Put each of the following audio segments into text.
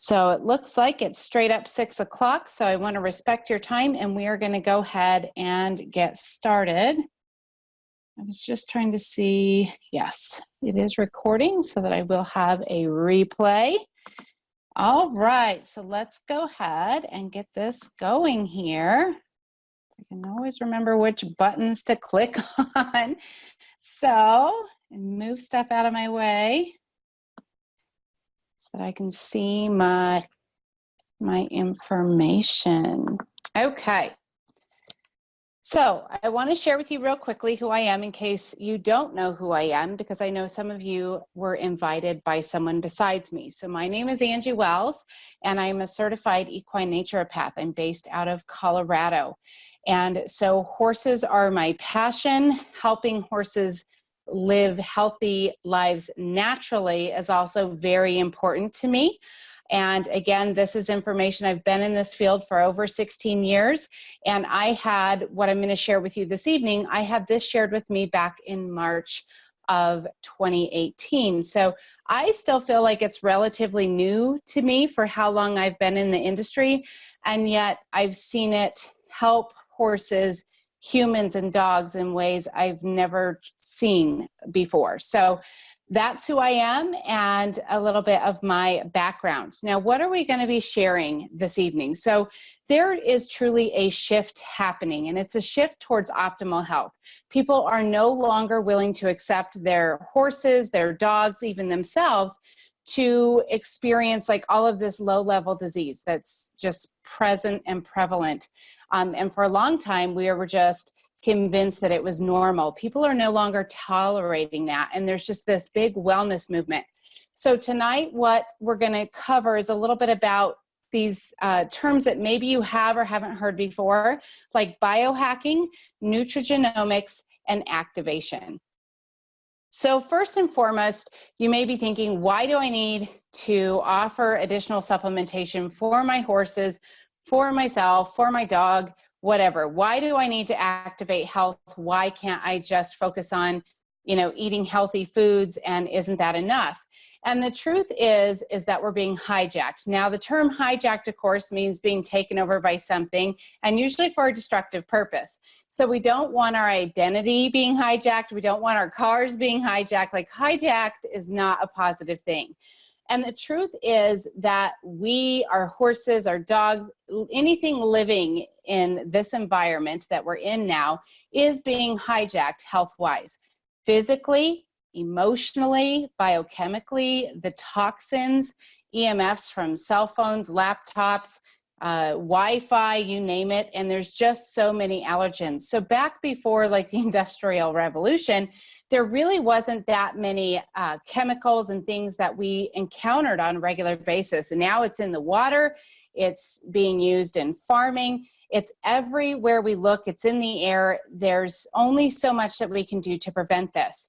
So it looks like it's straight up 6 o'clock, so I want to respect your time and we are going to go ahead and get started. I was just trying to see, yes, it is recording so that I will have a replay. All right, so let's go ahead and get this going here. I can always remember which buttons to click on. So, move stuff out of my way so that I can see my information. Okay. So I want to share with you real quickly who I am in case you don't know who I am, because I know some of you were invited by someone besides me. So my name is Angie Wells, and I'm a certified equine naturopath. I'm based out of Colorado. And so horses are my passion. Helping horses live healthy lives naturally is also very important to me. And again, this is information. I've been in this field for over 16 years, and I had what I'm going to share with you this evening. I had this shared with me back in March of 2018. So I still feel like it's relatively new to me for how long I've been in the industry, and yet I've seen it help horses, humans, and dogs in ways I've never seen before. So that's who I am and a little bit of my background. Now, what are we going to be sharing this evening? So there is truly a shift happening, and it's a shift towards optimal health. People are no longer willing to accept their horses, their dogs, even themselves, to experience like all of this low-level disease that's just present and prevalent. And for a long time, we were just convinced that it was normal. People are no longer tolerating that, and there's just this big wellness movement. So tonight, what we're going to cover is a little bit about these terms that maybe you have or haven't heard before, like biohacking, nutrigenomics, and activation. So first and foremost, you may be thinking, why do I need to offer additional supplementation for my horses, for myself, for my dog, whatever? Why do I need to activate health? Why can't I just focus on, eating healthy foods, and isn't that enough? And the truth is that we're being hijacked. Now, the term hijacked, of course, means being taken over by something, and usually for a destructive purpose. So we don't want our identity being hijacked. We don't want our cars being hijacked. Like, hijacked is not a positive thing. And the truth is that our horses, our dogs, anything living in this environment that we're in now is being hijacked health-wise. Physically, emotionally, biochemically, the toxins, EMFs from cell phones, laptops, Wi-Fi, you name it, and there's just so many allergens. So back before like the Industrial Revolution, there really wasn't that many chemicals and things that we encountered on a regular basis. And now it's in the water, it's being used in farming, it's everywhere we look, it's in the air. There's only so much that we can do to prevent this.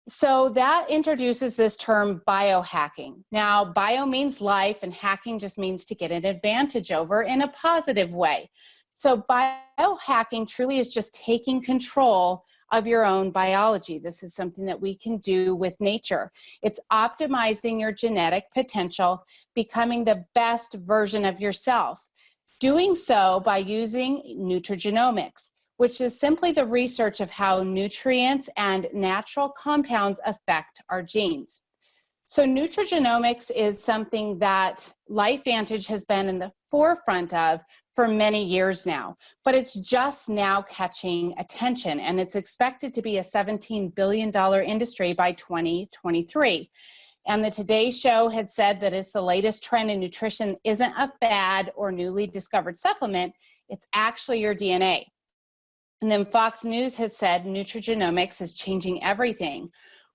So that introduces this term biohacking. Now, bio means life, and hacking just means to get an advantage over in a positive way. So biohacking truly is just taking control of your own biology. This is something that we can do with nature. It's optimizing your genetic potential, becoming the best version of yourself. Doing so by using nutrigenomics, which is simply the research of how nutrients and natural compounds affect our genes. So nutrigenomics is something that LifeVantage has been in the forefront of for many years now, but it's just now catching attention, and it's expected to be a $17 billion industry by 2023. And the Today Show had said that it's the latest trend in nutrition isn't a fad or newly discovered supplement, it's actually your DNA. And then Fox News has said nutrigenomics is changing everything.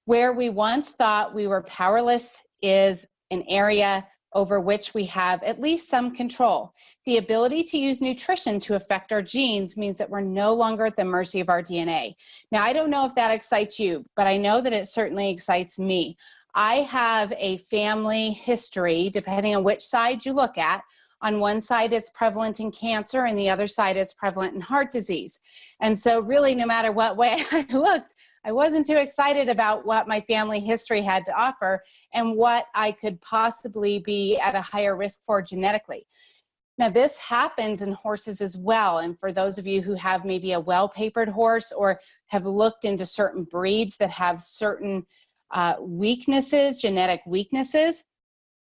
Where we once thought we were powerless is an area over which we have at least some control. The ability to use nutrition to affect our genes means that we're no longer at the mercy of our DNA. Now, I don't know if that excites you, but I know that it certainly excites me. I have a family history, depending on which side you look at. On one side, it's prevalent in cancer, and the other side, it's prevalent in heart disease. And so really, no matter what way I looked, I wasn't too excited about what my family history had to offer and what I could possibly be at a higher risk for genetically. Now, this happens in horses as well. And for those of you who have maybe a well-papered horse or have looked into certain breeds that have certain weaknesses, genetic weaknesses,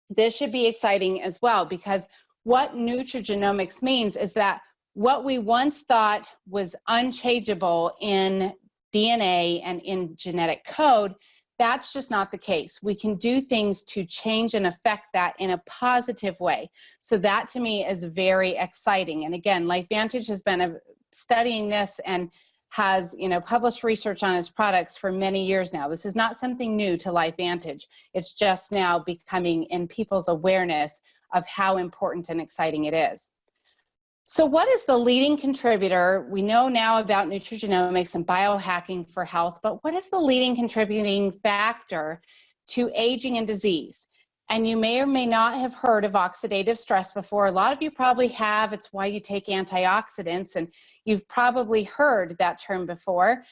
this should be exciting as well, because what nutrigenomics means is that what we once thought was unchangeable in DNA and in genetic code, that's just not the case. We can do things to change and affect that in a positive way. So that to me is very exciting. And again, LifeVantage has been studying this and has, published research on its products for many years now. This is not something new to LifeVantage. It's just now becoming in people's awareness of how important and exciting it is. So what is the leading contributor? We know now about nutrigenomics and biohacking for health, but what is the leading contributing factor to aging and disease? And you may or may not have heard of oxidative stress before. A lot of you probably have. It's why you take antioxidants, and you've probably heard that term before.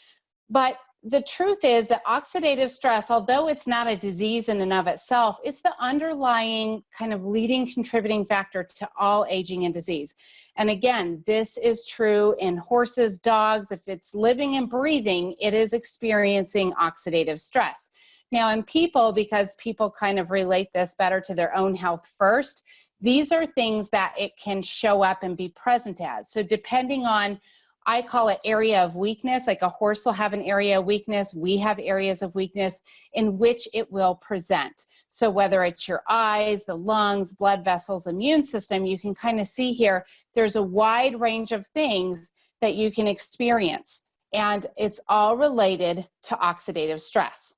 But the truth is that oxidative stress, although it's not a disease in and of itself, it's the underlying kind of leading contributing factor to all aging and disease. And again, this is true in horses, dogs. If it's living and breathing, it is experiencing oxidative stress. Now in people, because people kind of relate this better to their own health first, these are things that it can show up and be present as. So depending on, I call it area of weakness, like a horse will have an area of weakness, we have areas of weakness in which it will present. So whether it's your eyes, the lungs, blood vessels, immune system, you can kind of see here, there's a wide range of things that you can experience. And it's all related to oxidative stress.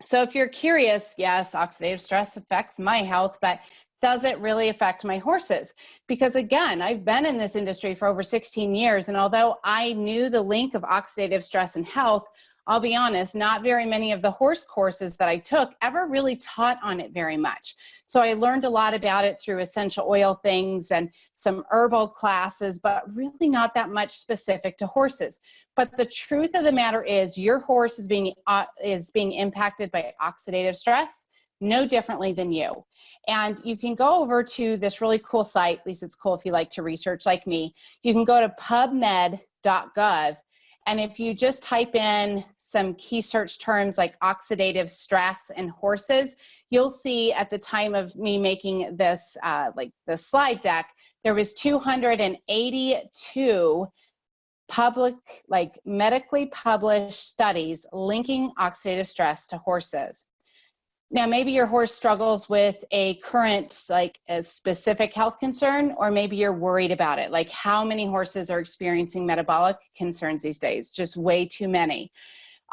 So if you're curious, yes, oxidative stress affects my health, but does it really affect my horses? Because again, I've been in this industry for over 16 years, and although I knew the link of oxidative stress and health, I'll be honest, not very many of the horse courses that I took ever really taught on it very much. So I learned a lot about it through essential oil things and some herbal classes, but really not that much specific to horses. But the truth of the matter is your horse is being impacted by oxidative stress no differently than you. And you can go over to this really cool site, at least it's cool if you like to research like me. You can go to pubmed.gov, and if you just type in some key search terms like oxidative stress and horses, you'll see at the time of me making this, like the slide deck, there was 282 public, like medically published studies linking oxidative stress to horses. Now, maybe your horse struggles with a current, like a specific health concern, or maybe you're worried about it. Like how many horses are experiencing metabolic concerns these days? Just way too many.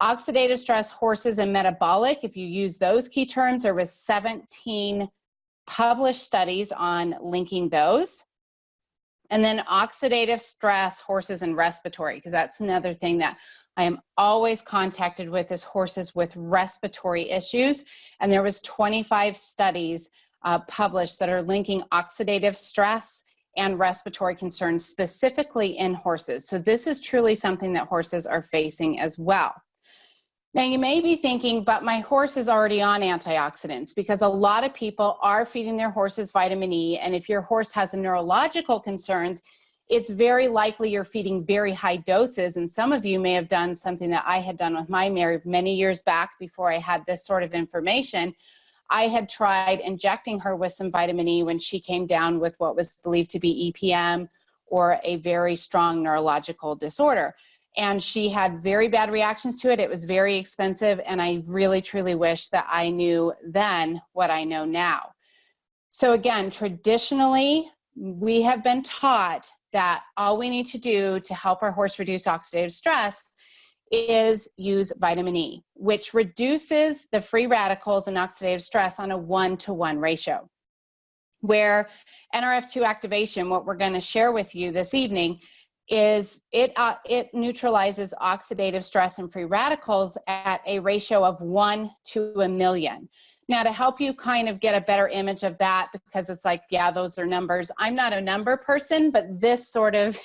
Oxidative stress, horses, and metabolic, if you use those key terms, there was 17 published studies on linking those. And then oxidative stress, horses, and respiratory, because that's another thing that I am always contacted with is horses with respiratory issues. And there was 25 studies published that are linking oxidative stress and respiratory concerns specifically in horses. So this is truly something that horses are facing as well. Now you may be thinking, but my horse is already on antioxidants, because a lot of people are feeding their horses vitamin E. And if your horse has neurological concerns, it's very likely you're feeding very high doses. And some of you may have done something that I had done with my mare many years back before I had this sort of information. I had tried injecting her with some vitamin E when she came down with what was believed to be EPM or a very strong neurological disorder. And she had very bad reactions to it. It was very expensive. And I really, truly wish that I knew then what I know now. So again, traditionally, we have been taught that all we need to do to help our horse reduce oxidative stress is use vitamin E, which reduces the free radicals and oxidative stress on a 1-to-1 ratio. Where NRF2 activation, what we're going to share with you this evening, is it neutralizes oxidative stress and free radicals at a ratio of 1 to 1,000,000. Now, to help you kind of get a better image of that, because it's like, yeah, those are numbers. I'm not a number person, but this sort of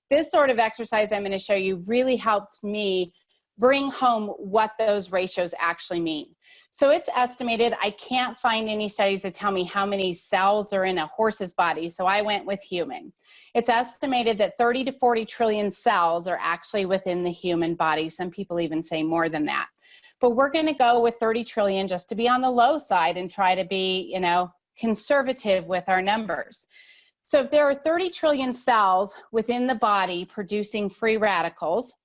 this sort of exercise I'm going to show you really helped me bring home what those ratios actually mean. So it's estimated, I can't find any studies that tell me how many cells are in a horse's body, so I went with human. It's estimated that 30 to 40 trillion cells are actually within the human body. Some people even say more than that. But we're going to go with 30 trillion just to be on the low side and try to be, you know, conservative with our numbers. So if there are 30 trillion cells within the body producing free radicals,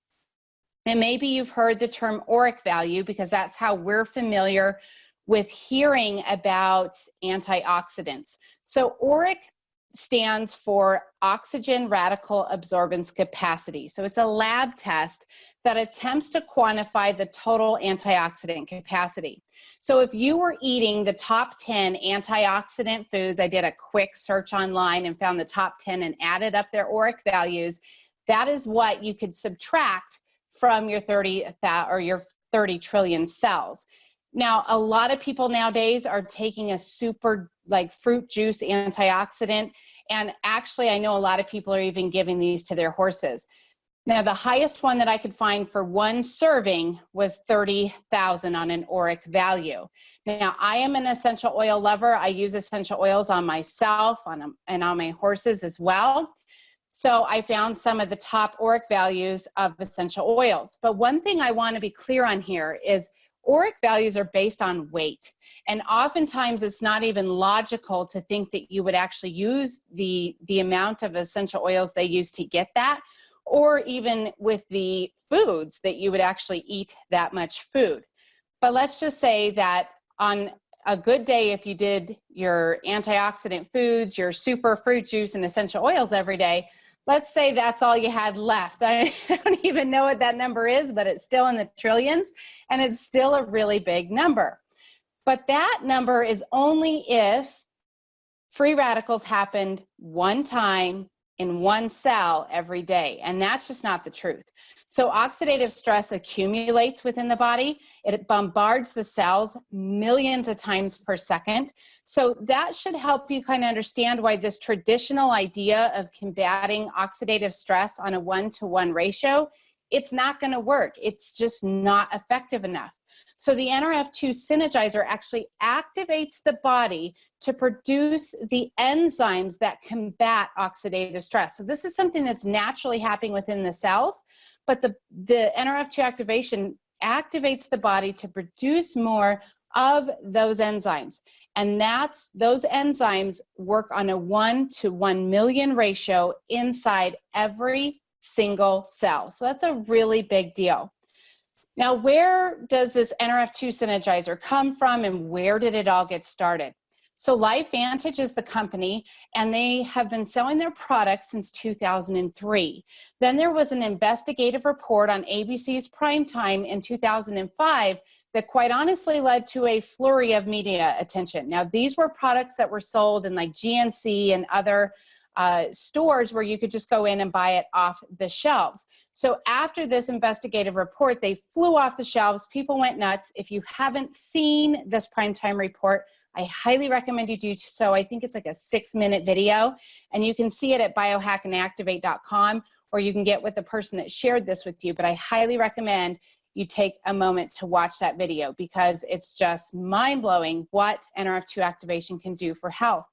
and maybe you've heard the term auric value because that's how we're familiar with hearing about antioxidants. So auric stands for oxygen radical absorbance capacity. So it's a lab test that attempts to quantify the total antioxidant capacity. So if you were eating the top 10 antioxidant foods, I did a quick search online and found the top 10 and added up their auric values, that is what you could subtract from your 30 trillion cells. Now, a lot of people nowadays are taking a super like fruit juice antioxidant, and actually I know a lot of people are even giving these to their horses. Now, the highest one that I could find for one serving was 30,000 on an auric value. Now, I am an essential oil lover. I use essential oils on myself and on my horses as well. So I found some of the top auric values of essential oils. But one thing I want to be clear on here is auric values are based on weight. And oftentimes it's not even logical to think that you would actually use the amount of essential oils they use to get that, or even with the foods that you would actually eat that much food. But let's just say that on a good day, if you did your antioxidant foods, your super fruit juice and essential oils every day, let's say that's all you had left. I don't even know what that number is, but it's still in the trillions, and it's still a really big number. But that number is only if free radicals happened one time in one cell every day, and that's just not the truth. So oxidative stress accumulates within the body. It bombards the cells millions of times per second. So that should help you kind of understand why this traditional idea of combating oxidative stress on a 1-to-1 ratio, it's not going to work. It's just not effective enough. So the NRF2 synergizer actually activates the body to produce the enzymes that combat oxidative stress. So this is something that's naturally happening within the cells, but the NRF2 activation activates the body to produce more of those enzymes. And those enzymes work on a 1-to-1 million ratio inside every single cell. So that's a really big deal. Now, where does this NRF2 synergizer come from, and where did it all get started? So LifeVantage is the company, and they have been selling their products since 2003. Then there was an investigative report on ABC's Primetime in 2005 that quite honestly led to a flurry of media attention. Now, these were products that were sold in like GNC and other stores where you could just go in and buy it off the shelves. So after this investigative report, they flew off the shelves. People went nuts. If you haven't seen this Primetime report, I highly recommend you do so. I think it's like a 6-minute video, and you can see it at biohackandactivate.com, or you can get with the person that shared this with you. But I highly recommend you take a moment to watch that video because it's just mind-blowing what NRF2 activation can do for health.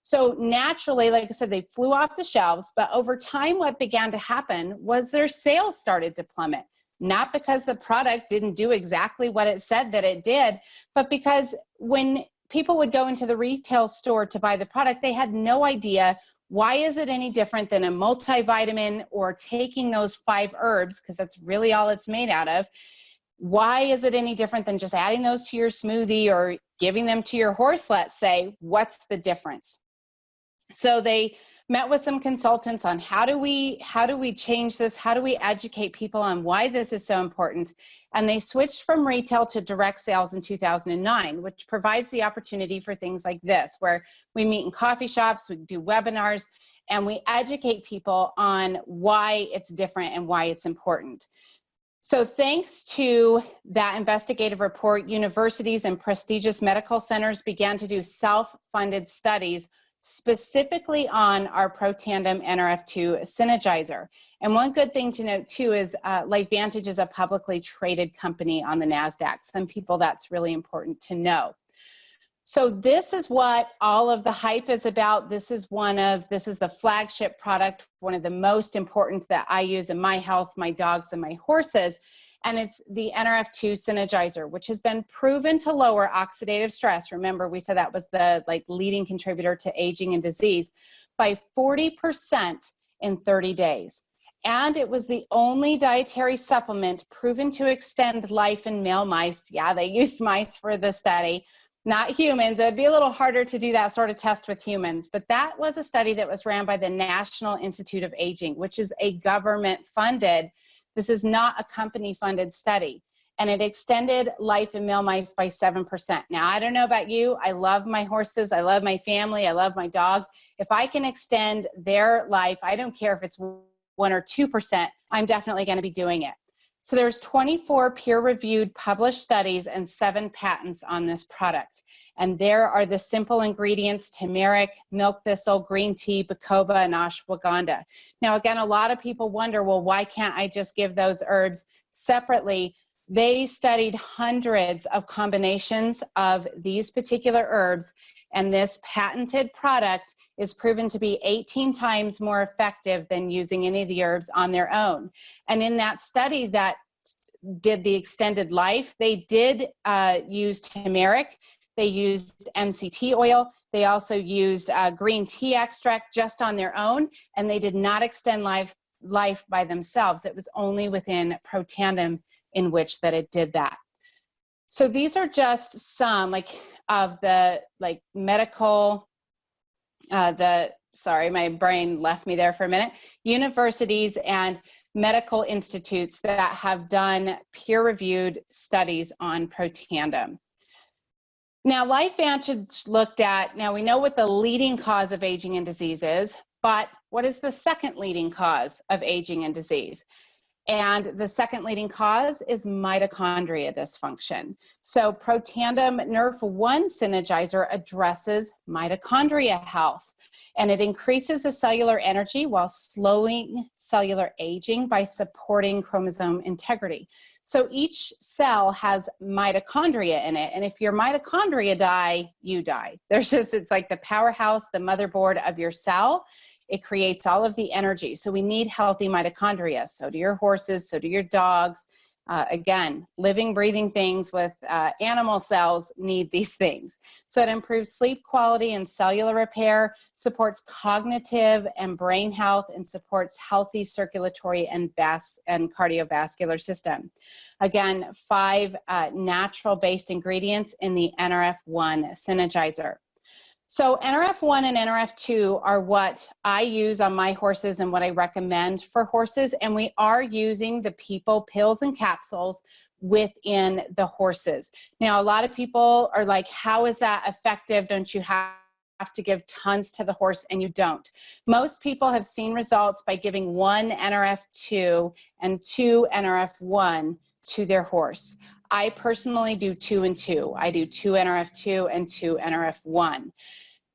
So naturally, like I said, they flew off the shelves, but over time what began to happen was their sales started to plummet. Not because the product didn't do exactly what it said that it did, but because when people would go into the retail store to buy the product, they had no idea, why is it any different than a multivitamin or taking those 5 herbs, because that's really all it's made out of. Why is it any different than just adding those to your smoothie or giving them to your horse, let's say? What's the difference? So they met with some consultants on how do we change this? How do we educate people on why this is so important? And they switched from retail to direct sales in 2009, which provides the opportunity for things like this, where we meet in coffee shops, we do webinars, and we educate people on why it's different and why it's important. So thanks to that investigative report, universities and prestigious medical centers began to do self-funded studies specifically on our ProTandem NRF2 Synergizer. And one good thing to note too is LifeVantage is a publicly traded company on the NASDAQ. Some people that's really important to know. So this is what all of the hype is about. This is the flagship product, one of the most important that I use in my health, my dogs, and my horses. And it's the NRF2 Synergizer, which has been proven to lower oxidative stress. Remember, we said that was the leading contributor to aging and disease by 40% in 30 days. And it was the only dietary supplement proven to extend life in male mice. Yeah, they used mice for the study, not humans. It would be a little harder to do that sort of test with humans, but that was a study that was ran by the National Institute of Aging, which is a government-funded, this is not a company-funded study, and it extended life in male mice by 7%. Now, I don't know about you. I love my horses. I love my family. I love my dog. If I can extend their life, I don't care if it's 1 or 2%, I'm definitely going to be doing it. So there's 24 peer-reviewed published studies and 7 patents on this product. And there are the simple ingredients: turmeric, milk thistle, green tea, bacopa, and ashwagandha. Now, again, a lot of people wonder, well, why can't I just give those herbs separately? They studied hundreds of combinations of these particular herbs, and this patented product is proven to be 18 times more effective than using any of the herbs on their own. And in that study that did the extended life, they did use turmeric, they used MCT oil, they also used green tea extract just on their own, and they did not extend life by themselves. It was only within ProTandem in which that it did that. So these are just some of the medical, sorry, my brain left me there for a minute, universities and medical institutes that have done peer-reviewed studies on ProTandem. Now, LifeVantage looked at, now we know what the leading cause of aging and disease is, but what is the second leading cause of aging and disease? And the second leading cause is mitochondria dysfunction. So ProTandem NRF1 Synergizer addresses mitochondria health, and it increases the cellular energy while slowing cellular aging by supporting chromosome integrity. So each cell has mitochondria in it, and if your mitochondria die, you die. It's like the powerhouse, the motherboard of your cell. It creates all of the energy. So we need healthy mitochondria. So do your horses, so do your dogs. Again, living, breathing things with animal cells need these things. So it improves sleep quality and cellular repair, supports cognitive and brain health, and supports healthy circulatory and cardiovascular system. Again, 5 natural-based ingredients in the NRF1 Synergizer. So NRF1 and NRF2 are what I use on my horses and what I recommend for horses, and we are using the people pills and capsules within the horses. Now, a lot of people are like, how is that effective? Don't you have to give tons to the horse? And you don't. Most people have seen results by giving 1 NRF2 and 2 NRF1 to their horse. I personally do 2 and 2. I do 2 NRF2 and 2 NRF1.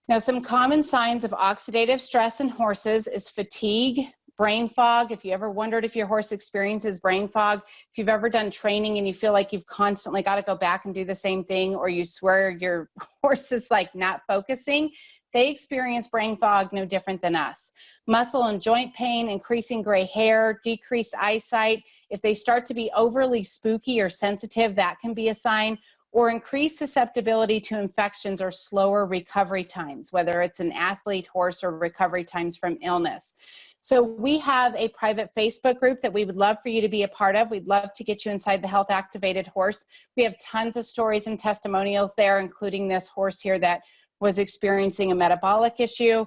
Now, some common signs of oxidative stress in horses is fatigue, brain fog. If you ever wondered if your horse experiences brain fog, if you've ever done training and you feel like you've constantly got to go back and do the same thing, or you swear your horse is not focusing, they experience brain fog no different than us. Muscle and joint pain, increasing gray hair, decreased eyesight. If they start to be overly spooky or sensitive, that can be a sign. Or increased susceptibility to infections or slower recovery times, whether it's an athlete horse or recovery times from illness. So we have a private Facebook group that we would love for you to be a part of. We'd love to get you inside the Health Activated Horse. We have tons of stories and testimonials there, including this horse here that was experiencing a metabolic issue.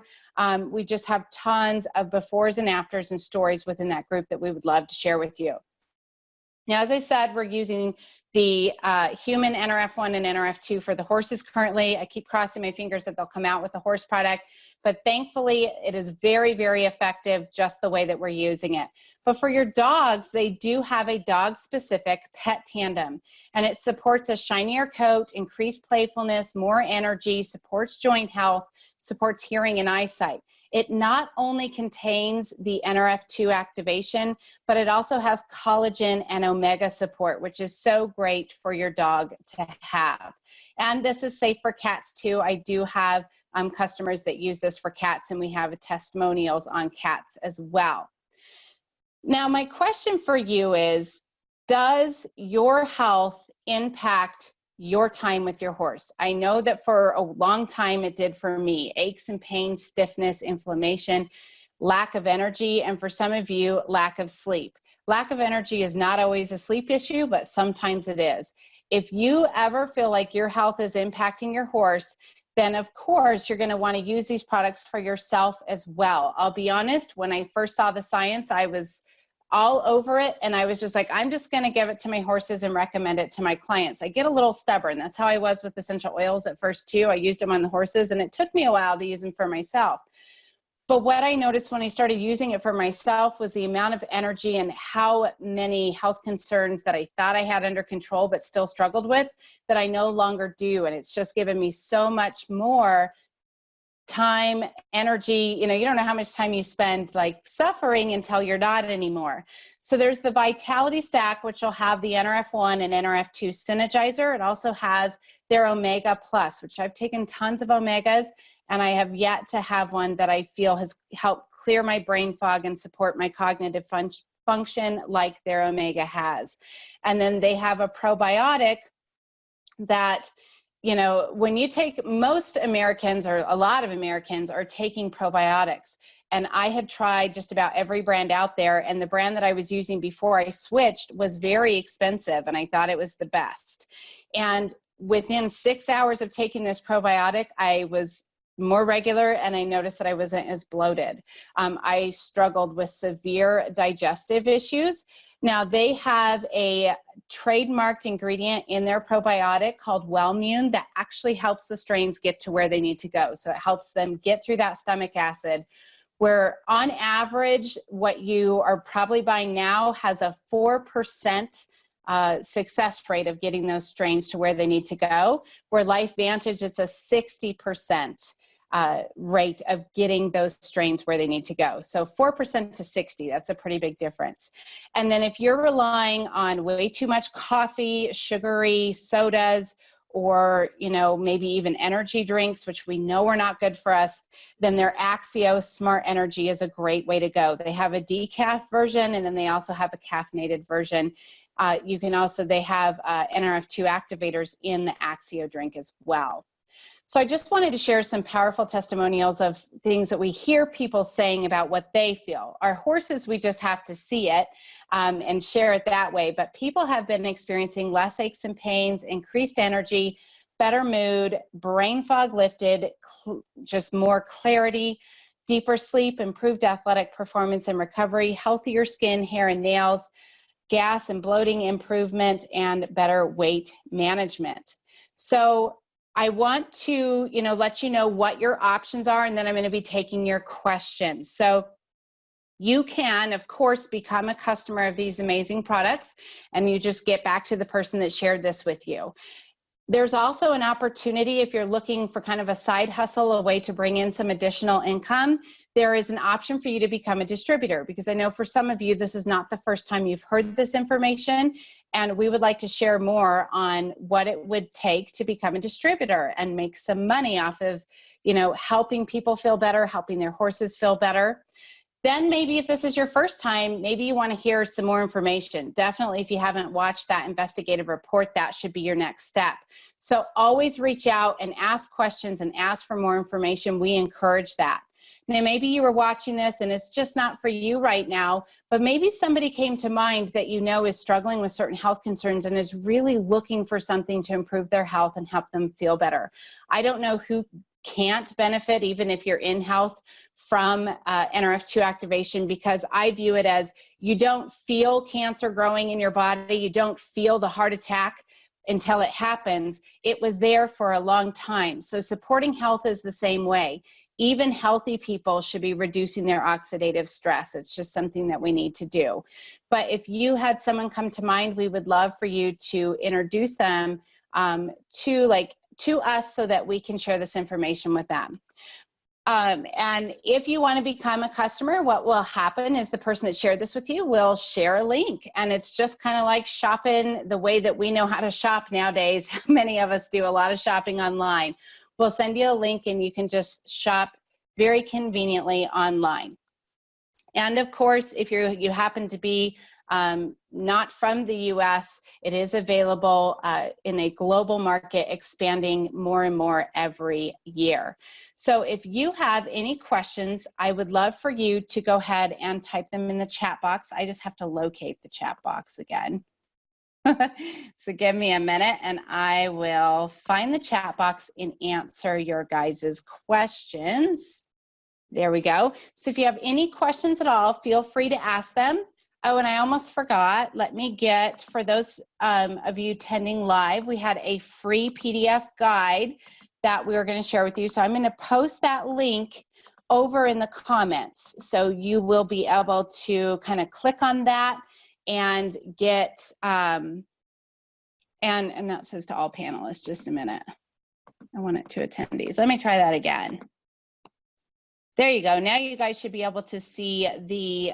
We just have tons of befores and afters and stories within that group that we would love to share with you. Now, as I said, we're using the human NRF1 and NRF2 for the horses currently. I keep crossing my fingers that they'll come out with the horse product, but thankfully it is very, very effective just the way that we're using it. But for your dogs, they do have a dog-specific pet tandem, and it supports a shinier coat, increased playfulness, more energy, supports joint health, supports hearing and eyesight. It not only contains the NRF2 activation, but it also has collagen and omega support, which is so great for your dog to have. And this is safe for cats too. I do have customers that use this for cats, and we have testimonials on cats as well. Now, my question for you is, does your health impact your time with your horse? I know that for a long time it did for me. Aches and pains, stiffness, inflammation, lack of energy, and for some of you, lack of sleep. Lack of energy is not always a sleep issue, but sometimes it is. If you ever feel like your health is impacting your horse, then of course you're going to want to use these products for yourself as well. I'll be honest, when I first saw the science, I was all over it, and I was just like, I'm just going to give it to my horses and recommend it to my clients. I get a little stubborn. That's how I was with essential oils at first too. I used them on the horses, and it took me a while to use them for myself. But what I noticed when I started using it for myself was the amount of energy and how many health concerns that I thought I had under control but still struggled with that I no longer do. And it's just given me so much more time, energy. You know, you don't know how much time you spend like suffering until you're not anymore. So there's the Vitality Stack, which will have the NRF1 and NRF2 synergizer. It also has their Omega Plus, which I've taken tons of Omegas, and I have yet to have one that I feel has helped clear my brain fog and support my cognitive function like their Omega has. And then they have a probiotic that, you know, when you take, most Americans, or a lot of Americans, are taking probiotics. And I had tried just about every brand out there, and the brand that I was using before I switched was very expensive, and I thought it was the best. And within 6 hours of taking this probiotic, I was more regular, and I noticed that I wasn't as bloated. I struggled with severe digestive issues. Now, they have a trademarked ingredient in their probiotic called Wellmune that actually helps the strains get to where they need to go. So it helps them get through that stomach acid, where on average, what you are probably buying now has a 4% success rate of getting those strains to where they need to go, where Life Vantage, it's a 60% rate of getting those strains where they need to go. So 4% to 60, that's a pretty big difference. And then if you're relying on way too much coffee, sugary sodas, or, you know, maybe even energy drinks, which we know are not good for us, then their Axio Smart Energy is a great way to go. They have a decaf version, and then they also have a caffeinated version. You can also, they have NRF2 activators in the Axio drink as well. So I just wanted to share some powerful testimonials of things that we hear people saying about what they feel. Our horses, we just have to see it and share it that way. But people have been experiencing less aches and pains, increased energy, better mood, brain fog lifted, just more clarity, deeper sleep, improved athletic performance and recovery, healthier skin, hair, and nails, gas and bloating improvement, and better weight management. So I want to, you know, let you know what your options are, and then I'm going to be taking your questions. So you can, of course, become a customer of these amazing products, and you just get back to the person that shared this with you. There's also an opportunity if you're looking for kind of a side hustle, a way to bring in some additional income. There is an option for you to become a distributor, because I know for some of you, this is not the first time you've heard this information, and we would like to share more on what it would take to become a distributor and make some money off of, you know, helping people feel better, helping their horses feel better. Then maybe if this is your first time, maybe you want to hear some more information. Definitely, if you haven't watched that investigative report, that should be your next step. So always reach out and ask questions and ask for more information. We encourage that. Now, maybe you were watching this and it's just not for you right now, but maybe somebody came to mind that you know is struggling with certain health concerns and is really looking for something to improve their health and help them feel better. I don't know who can't benefit, even if you're in health, from NRF2 activation, because I view it as you don't feel cancer growing in your body, you don't feel the heart attack until it happens. It was there for a long time. So supporting health is the same way. Even healthy people should be reducing their oxidative stress. It's just something that we need to do. But if you had someone come to mind, we would love for you to introduce them to us so that we can share this information with them. And if you want to become a customer, what will happen is the person that shared this with you will share a link. And it's just kind of like shopping the way that we know how to shop nowadays. Many of us do a lot of shopping online. We'll send you a link and you can just shop very conveniently online. And of course, if you happen to be not from the US, it is available in a global market, expanding more and more every year. So if you have any questions, I would love for you to go ahead and type them in the chat box. I just have to locate the chat box again. So give me a minute and I will find the chat box and answer your guys' questions. There we go. So if you have any questions at all, feel free to ask them. Oh, and I almost forgot. Let me get, for those of you attending live, we had a free PDF guide that we were going to share with you. So I'm going to post that link over in the comments. So you will be able to kind of click on that and get, and that says to all panelists, just a minute. I want it to attendees. Let me try that again. There you go. Now you guys should be able to see the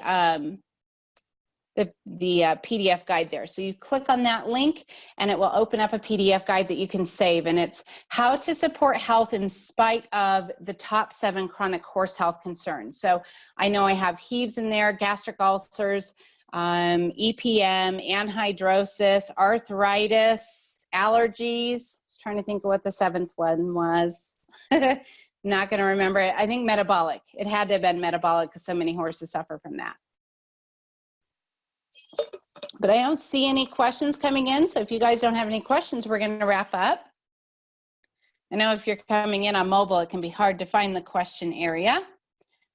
PDF guide there. So you click on that link and it will open up a PDF guide that you can save. And it's how to support health in spite of the top 7 chronic horse health concerns. So I know I have heaves in there, gastric ulcers, EPM, anhidrosis, arthritis, allergies. I was trying to think of what the 7th one was. Not going to remember it. I think metabolic. It had to have been metabolic because so many horses suffer from that. But I don't see any questions coming in. So if you guys don't have any questions, we're going to wrap up. I know if you're coming in on mobile, it can be hard to find the question area.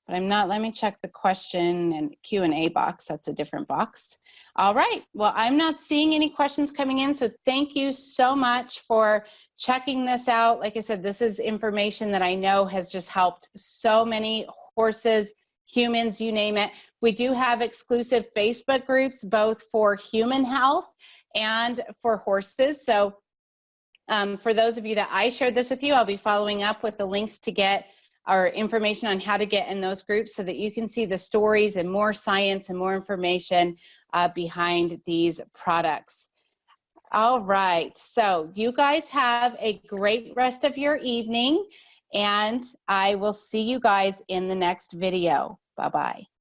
But I'm not, let me check the question and Q&A box. That's a different box. All right. Well, I'm not seeing any questions coming in. So thank you so much for checking this out. Like I said, this is information that I know has just helped so many horses, humans, you name it. We do have exclusive Facebook groups, both for human health and for horses. So for those of you that I shared this with you, I'll be following up with the links to get our information on how to get in those groups so that you can see the stories and more science and more information behind these products. All right, so you guys have a great rest of your evening, and I will see you guys in the next video. Bye-bye.